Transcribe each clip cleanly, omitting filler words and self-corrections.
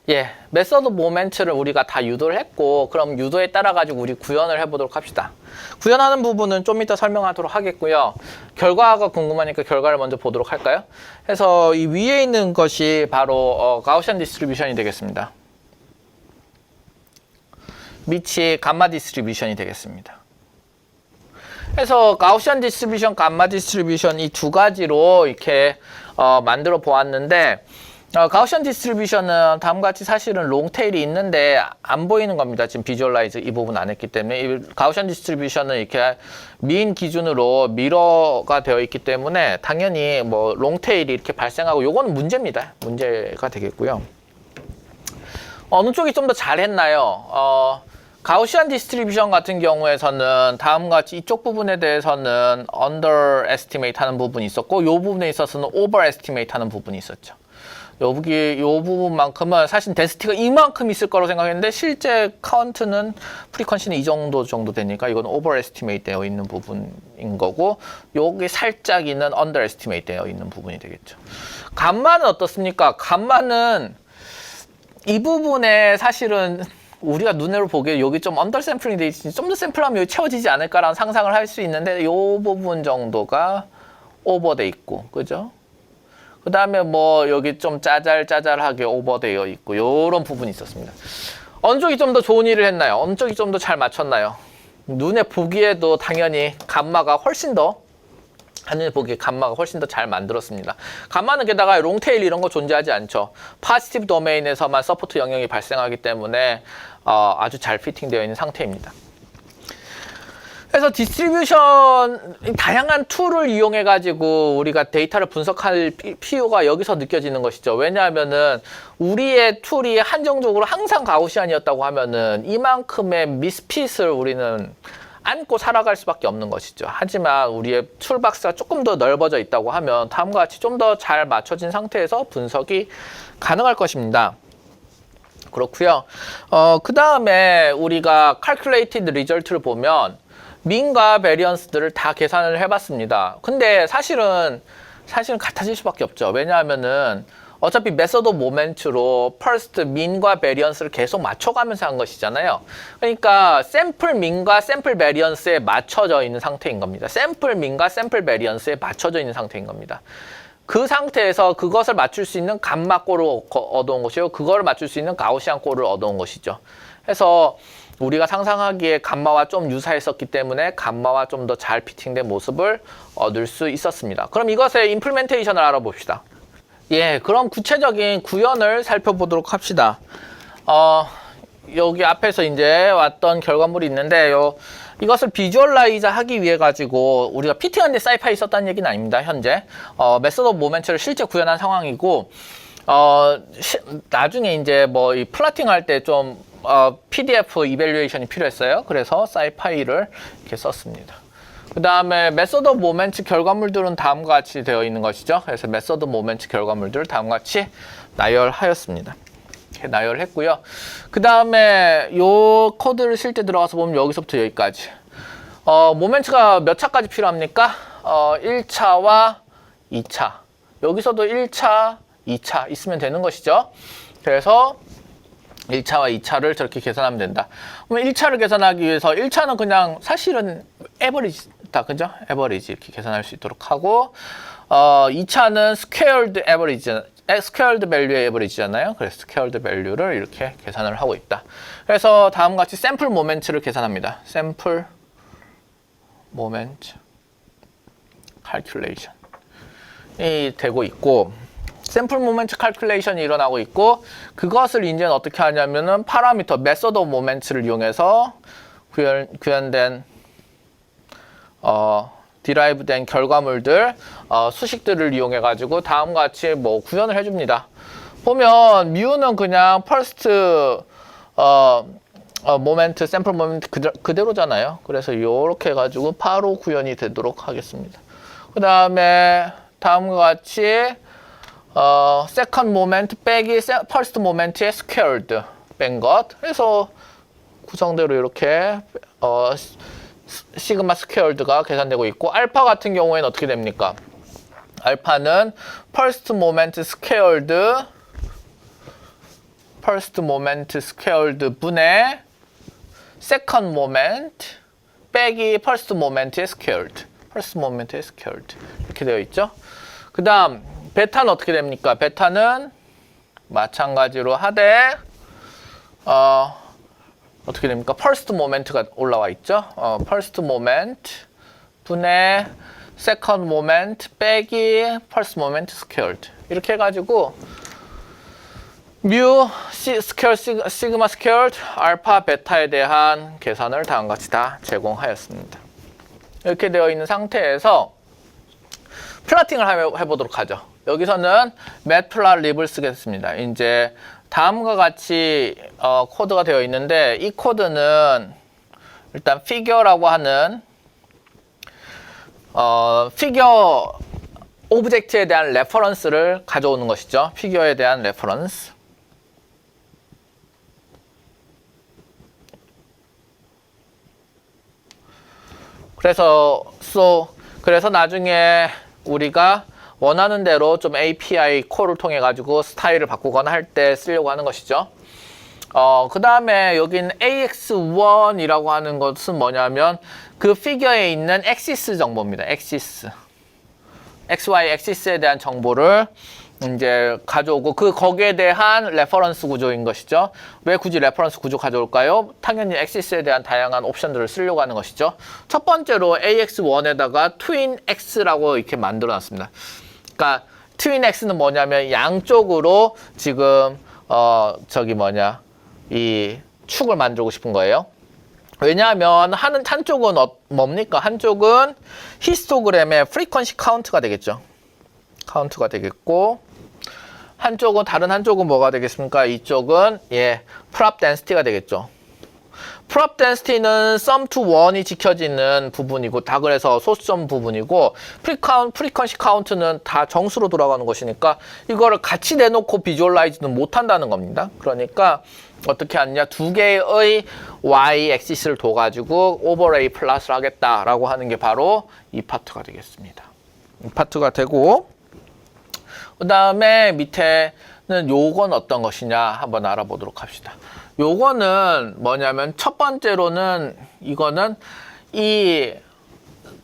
예, 메서드 모멘트를 우리가 다 유도를 했고, 그럼 유도에 따라 가지고 우리 구현을 해보도록 합시다. 구현하는 부분은 좀 이따 설명하도록 하겠고요. 결과가 궁금하니까 결과를 먼저 보도록 할까요? 그래서 이 위에 있는 것이 바로 가우시안 디스트리뷰션이 되겠습니다. 밑이 감마 디스트리뷰션이 되겠습니다. 그래서 가우시안 디스트리뷰션, 감마 디스트리뷰션 이 두 가지로 이렇게 만들어 보았는데, 가우시안 디스트리뷰션은 다음과 같이 사실은 롱테일이 있는데 안 보이는 겁니다. 지금 비주얼라이즈 이 부분 안 했기 때문에. 이 가우시안 디스트리뷰션은 이렇게 민 기준으로 미러가 되어 있기 때문에 당연히 뭐 롱테일이 이렇게 발생하고, 요거는 문제입니다. 문제가 되겠고요. 어느 쪽이 좀 더 잘했나요? 가우시안 디스트리뷰션 같은 경우에서는 다음과 같이 이쪽 부분에 대해서는 underestimate 하는 부분이 있었고, 요 부분에 있어서는 overestimate 하는 부분이 있었죠. 요 부분만큼은 사실 덴시티가 이만큼 있을 거라고 생각했는데 실제 카운트는 프리퀀시는 이 정도 되니까 이건 overestimate 되어 있는 부분인 거고, 여기 살짝 있는 underestimate 되어 있는 부분이 되겠죠. 감마는 어떻습니까? 감마는 이 부분에 사실은 우리가 눈으로 보기에 여기 좀 언더 샘플링 돼 있으니 좀 더 샘플하면 여기 채워지지 않을까라는 상상을 할 수 있는데, 이 부분 정도가 오버돼 있고, 그죠? 그 다음에 뭐 여기 좀 짜잘짜잘하게 오버되어 있고, 요런 부분이 있었습니다. 어느 쪽이 좀 더 좋은 일을 했나요? 어느 쪽이 좀 더 잘 맞췄나요? 눈에 보기에도 당연히 감마가 훨씬 더, 하늘 보기에 감마가 훨씬 더 잘 만들었습니다. 감마는 게다가 롱테일 이런 거 존재하지 않죠. 파지티브 도메인에서만 서포트 영역이 발생하기 때문에 아주 잘 피팅되어 있는 상태입니다. 그래서 디스트리뷰션, 다양한 툴을 이용해 가지고 우리가 데이터를 분석할 필요가 여기서 느껴지는 것이죠. 왜냐하면은 우리의 툴이 한정적으로 항상 가우시안이었다고 하면은 이만큼의 미스핏을 우리는 안고 살아갈 수밖에 없는 것이죠. 하지만 우리의 툴박스가 조금 더 넓어져 있다고 하면 다음과 같이 좀 더 잘 맞춰진 상태에서 분석이 가능할 것입니다. 그렇고요. 그 다음에 우리가 calculated result를 보면 민과 베리언스들을 다 계산을 해봤습니다. 근데 사실은 같아질 수밖에 없죠. 왜냐하면은 어차피 메서드 모멘트로 퍼스트 민과 베리언스를 계속 맞춰가면서 한 것이잖아요. 그러니까 샘플 민과 샘플 베리언스에 맞춰져 있는 상태인 겁니다. 샘플 민과 샘플 베리언스에 맞춰져 있는 상태인 겁니다. 그 상태에서 그것을 맞출 수 있는 감마꼴을 얻어온 것이고, 그거를 맞출 수 있는 가우시안 꼴을 얻어온 것이죠. 그래서 우리가 상상하기에 감마와 좀 유사했었기 때문에 감마와 좀 더 잘 피팅된 모습을 얻을 수 있었습니다. 그럼 이것의 임플멘테이션을 알아봅시다. 예, 그럼 구체적인 구현을 살펴보도록 합시다. 여기 앞에서 이제 왔던 결과물이 있는데, 이것을 비주얼라이즈 하기 위해 가지고 우리가 피팅하는데 사이파이 썼다는 얘기는 아닙니다. 현재 메서드 오브 모멘트를 실제 구현한 상황이고, 나중에 이제 뭐 이 플라팅 할 때 좀 PDF 이밸류에이션이 필요했어요. 그래서 사이파이를 이렇게 썼습니다. 그 다음에 메서드 오브 모멘트 결과물들은 다음과 같이 되어 있는 것이죠. 그래서 메서드 모멘트 결과물들을 다음과 같이 나열하였습니다. 이렇게 나열했고요. 그 다음에 요 코드를 실제 들어가서 보면 여기서부터 여기까지 모멘트가 몇 차까지 필요합니까? 1차와 2차. 여기서도 1차, 2차 있으면 되는 것이죠. 그래서 1차와 2차를 저렇게 계산하면 된다. 그러면 1차를 계산하기 위해서 1차는 그냥 사실은 에버리지다. 그죠? 에버리지 이렇게 계산할 수 있도록 하고, 2차는 스퀘어드 에버리지, 스퀘어드 밸류의 에버리지잖아요. 그래서 스퀘어드 밸류를 이렇게 계산을 하고 있다. 그래서 다음과 같이 샘플 모멘트를 계산합니다. 샘플 모멘트 칼큘레이션이 되고 있고, 샘플 모멘트 칼큘레이션이 일어나고 있고, 그것을 이제는 어떻게 하냐면은 파라미터 메서드 오브 모멘트를 이용해서 구현된 디라이브된 결과물들, 수식들을 이용해 가지고 다음과 같이 뭐 구현을 해줍니다. 보면 뮤는 그냥 퍼스트 모멘트, 샘플 모멘트 그대로잖아요. 그래서 이렇게 해가지고 바로 구현이 되도록 하겠습니다. 그 다음에 다음과 같이 세컨드 모멘트 빼기 퍼스트 모멘트의 스퀘어드 뺀 것. 그래서 구성대로 이렇게 시그마 스퀘어드가 계산되고 있고, 알파 같은 경우에는 어떻게 됩니까? 알파는 퍼스트 모멘트 스퀘어드 first moment squared 분의 second moment 빼기 first moment squared. first moment squared. 이렇게 되어 있죠. 그 다음 베타는 어떻게 됩니까? 베타는 마찬가지로 하되 어떻게 됩니까? first moment가 올라와 있죠. first moment 분의 second moment 빼기 first moment squared. 이렇게 해가지고 뮤 스퀘어 시그마 스퀘어드 알파 베타에 대한 계산을 다음과 같이 다 제공하였습니다. 이렇게 되어 있는 상태에서 플라팅을 해보도록 하죠. 여기서는 매트플라립을 쓰겠습니다. 이제 다음과 같이 코드가 되어 있는데 이 코드는 일단 피겨라고 하는 피겨 오브젝트에 대한 레퍼런스를 가져오는 것이죠. 피겨에 대한 레퍼런스. 그래서 나중에 우리가 원하는 대로 좀 API 콜을 통해 가지고 스타일을 바꾸거나 할 때 쓰려고 하는 것이죠. 그 다음에 여긴 AX1이라고 하는 것은 뭐냐면 그 피겨에 있는 엑시스 정보입니다. 엑시스. XY 엑시스에 대한 정보를 이제 가져오고 거기에 대한 레퍼런스 구조인 것이죠. 왜 굳이 레퍼런스 구조 가져올까요? 당연히 엑시스에 대한 다양한 옵션들을 쓰려고 하는 것이죠. 첫 번째로 AX1에다가 트윈 X라고 이렇게 만들어 놨습니다. 그러니까 트윈 X는 뭐냐면 양쪽으로 지금 이 축을 만들고 싶은 거예요. 왜냐하면 한쪽은 뭡니까? 한쪽은 히스토그램의 프리퀀시 카운트가 되겠죠. 카운트가 되겠고 다른 한쪽은 뭐가 되겠습니까? 이쪽은 프랍 덴시티가 되겠죠. 프랍 덴시티는 sum to 1이 지켜지는 부분이고 다 그래서 소수점 부분이고 프리퀀시 카운트는 다 정수로 돌아가는 것이니까 이거를 같이 내놓고 비주얼라이즈는 못 한다는 겁니다. 그러니까 어떻게 하느냐? 두 개의 y 엑시스를 둬가지고 오버레이 플러스를 하겠다라고 하는 게 바로 이 파트가 되겠습니다. 이 파트가 되고 그 다음에 밑에는 요건 어떤 것이냐 한번 알아보도록 합시다. 요거는 뭐냐면 첫 번째로는 이거는 이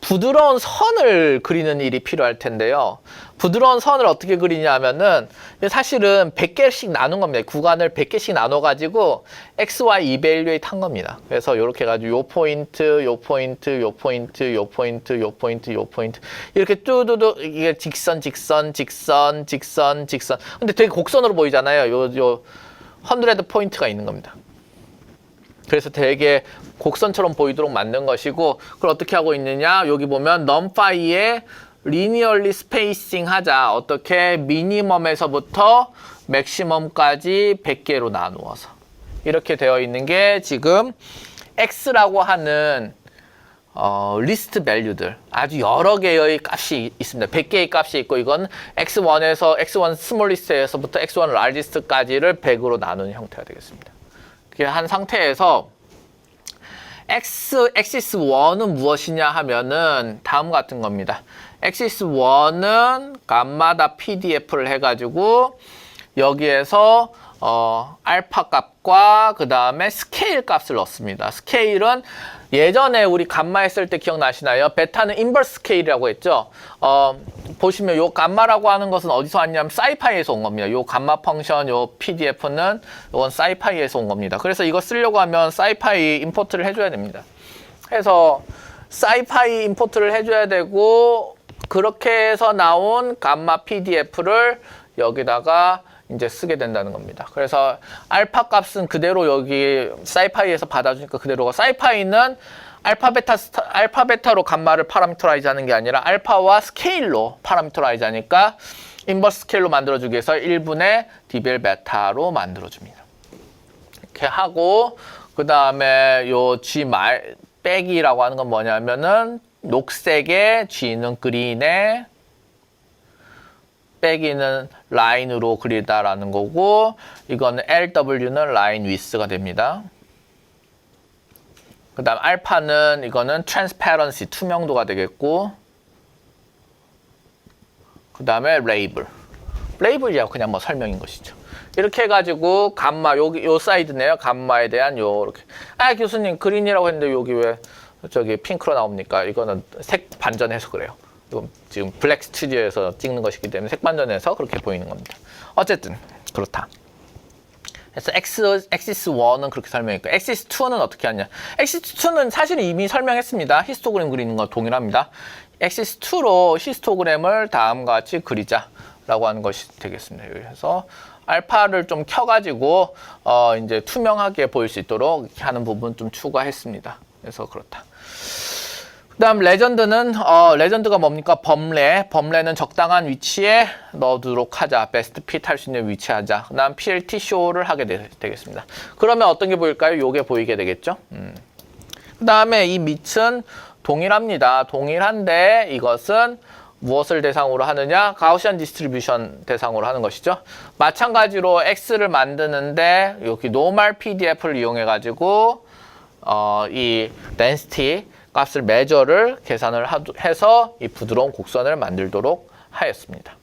부드러운 선을 그리는 일이 필요할 텐데요. 부드러운 선을 어떻게 그리냐면은 사실은 100개씩 나눈 겁니다. 구간을 100개씩 나눠가지고 XY 이밸류에이트 한 겁니다. 그래서 이렇게 해가지고 요 포인트, 요 포인트, 요 포인트, 요 포인트, 요 포인트, 요 포인트 이렇게 뚜두두 이게 직선. 근데 되게 곡선으로 보이잖아요. 요 100 포인트가 있는 겁니다. 그래서 되게 곡선처럼 보이도록 만든 것이고 그걸 어떻게 하고 있느냐 여기 보면 numPy에 리니얼리 스페이싱 하자 어떻게 미니멈에서부터 맥시멈까지 100개로 나누어서 이렇게 되어 있는 게 지금 X라고 하는 리스트 밸류들 아주 여러 개의 값이 있습니다. 100개의 값이 있고 이건 X1에서 X1 스몰리스트에서부터 X1 라지스트까지를 100으로 나누는 형태가 되겠습니다. 이렇게 한 상태에서 엑시스 1은 무엇이냐 하면은 다음 같은 겁니다. 엑시스 1은 감마다 PDF를 해가지고 여기에서 알파 값과 그 다음에 스케일 값을 넣습니다. 스케일은 예전에 우리 감마 했을 때 기억나시나요? 베타는 인버스 스케일이라고 했죠. 보시면 요 감마라고 하는 것은 어디서 왔냐면 사이파이에서 온 겁니다. 요 감마 펑션, 요 PDF는 이건 사이파이에서 온 겁니다. 그래서 이거 쓰려고 하면 사이파이 임포트를 해줘야 됩니다. 그래서 사이파이 임포트를 해줘야 되고 그렇게 해서 나온 감마 PDF를 여기다가 이제 쓰게 된다는 겁니다. 그래서 알파 값은 그대로 여기 사이파이에서 받아주니까 그대로가 사이파이는 알파 베타로 감마를 파라미터라이즈 하는 게 아니라 알파와 스케일로 파라미터라이즈 하니까 인버스 스케일로 만들어주기 위해서 1분의 dBl 베타로 만들어줍니다. 이렇게 하고 그 다음에 요 G 빼기라고 하는 건 뭐냐면은 녹색에 G는 그린에 빼기는 라인으로 그리다라는 거고 이거는 LW는 라인 위스가 됩니다. 그 다음 알파는 이거는 트랜스페런시 투명도가 되겠고 그 다음에 레이블이야 그냥 뭐 설명인 것이죠. 이렇게 해가지고 감마 여기 요 사이드네요. 감마에 대한 요렇게. 아 교수님 그린이라고 했는데 여기 왜 저기 핑크로 나옵니까? 이거는 색 반전해서 그래요. 이건 지금 블랙 스튜디오에서 찍는 것이기 때문에 색 반전해서 그렇게 보이는 겁니다. 어쨌든 그렇다. 그래서 엑시스 1은 그렇게 설명했고 엑시스 2는 어떻게 하냐. 엑시스 2는 사실 이미 설명했습니다. 히스토그램 그리는 거 동일합니다. 엑시스 2로 히스토그램을 다음과 같이 그리자라고 하는 것이 되겠습니다. 그래서 알파를 좀 켜가지고 이제 투명하게 보일 수 있도록 이렇게 하는 부분 좀 추가했습니다. 그래서 그렇다. 그다음 레전드는 레전드가 뭡니까? 범례는 적당한 위치에 넣어두도록 하자. 베스트 핏 할 수 있는 위치에 하자. 그다음 PLT 쇼를 하게 되겠습니다. 그러면 어떤 게 보일까요? 요게 보이게 되겠죠. 그다음에 이 밑은 동일합니다. 동일한데 이것은 무엇을 대상으로 하느냐? 가우시안 디스트리뷰션 대상으로 하는 것이죠. 마찬가지로 X를 만드는데 여기 노멀 PDF를 이용해 가지고 이 density 값을 매저를 계산을 해서 이 부드러운 곡선을 만들도록 하였습니다.